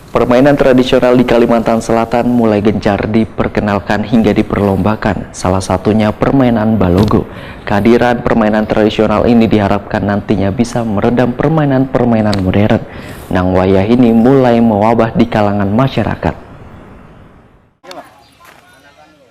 Permainan tradisional di Kalimantan Selatan mulai gencar diperkenalkan hingga diperlombakan, salah satunya permainan balogo. Kehadiran permainan tradisional ini diharapkan nantinya bisa meredam permainan-permainan modern. Nang wayah ini mulai mewabah di kalangan masyarakat.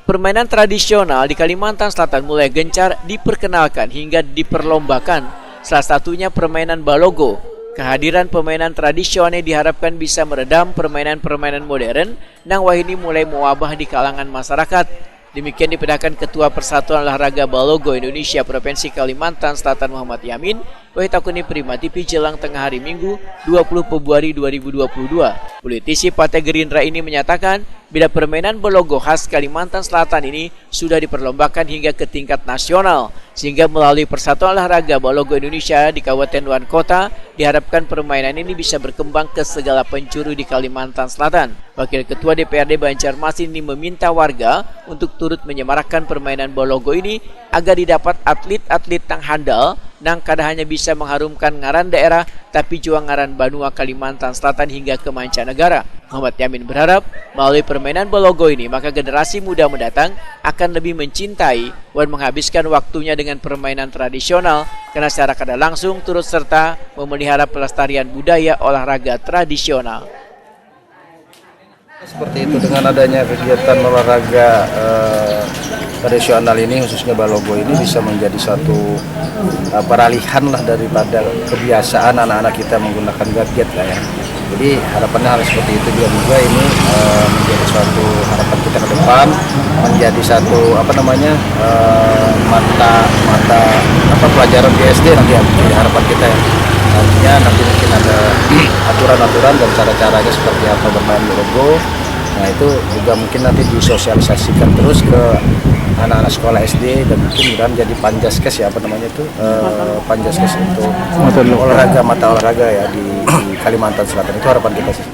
Permainan tradisional di Kalimantan Selatan mulai gencar diperkenalkan hingga diperlombakan, salah satunya permainan balogo. Kehadiran permainan tradisional diharapkan bisa meredam permainan-permainan modern nang wahini mulai mewabah di kalangan masyarakat. Demikian dipedahkan Ketua Persatuan Olahraga Balogo Indonesia Provinsi Kalimantan Selatan Muhammad Yamin, Wahid Prima TV jelang tengah hari Minggu 20 Februari 2022. Politisi Partai Gerindra ini menyatakan bila permainan balogo khas Kalimantan Selatan ini sudah diperlombakan hingga ke tingkat nasional, sehingga melalui Persatuan Olahraga Balogo Indonesia di Kabupaten dan Kota diharapkan permainan ini bisa berkembang ke segala penjuru di Kalimantan Selatan. Wakil Ketua DPRD Banjarmasin ini meminta warga untuk turut menyemarakkan permainan balogo ini agar didapat atlet-atlet yang handal nang kada hanya bisa mengharumkan ngaran daerah tapi juga ngaran Banua Kalimantan Selatan hingga ke mancanegara. Muhammad Yamin berharap melalui permainan balogo ini maka generasi muda mendatang akan lebih mencintai dan menghabiskan waktunya dengan permainan tradisional karena secara kada langsung turut serta memelihara pelestarian budaya olahraga tradisional. Seperti itu, dengan adanya kegiatan olahraga tradisional ini khususnya balogo ini bisa menjadi suatu peralihan lah daripada kebiasaan anak-anak kita menggunakan gadget lah ya. Jadi harapannya hal seperti itu juga ini menjadi suatu harapan kita ke depan, menjadi satu mata pelajaran di SD nanti ya, jadi harapan kita ya. Artinya nanti mungkin ada aturan-aturan dan cara-caranya seperti apa bermain balogo. Nah itu juga mungkin nanti disosialisasikan terus ke anak-anak sekolah SD dan mungkin jadi panjaskes ya panjaskes untuk mata olahraga ya di Kalimantan Selatan, itu harapan kita sih.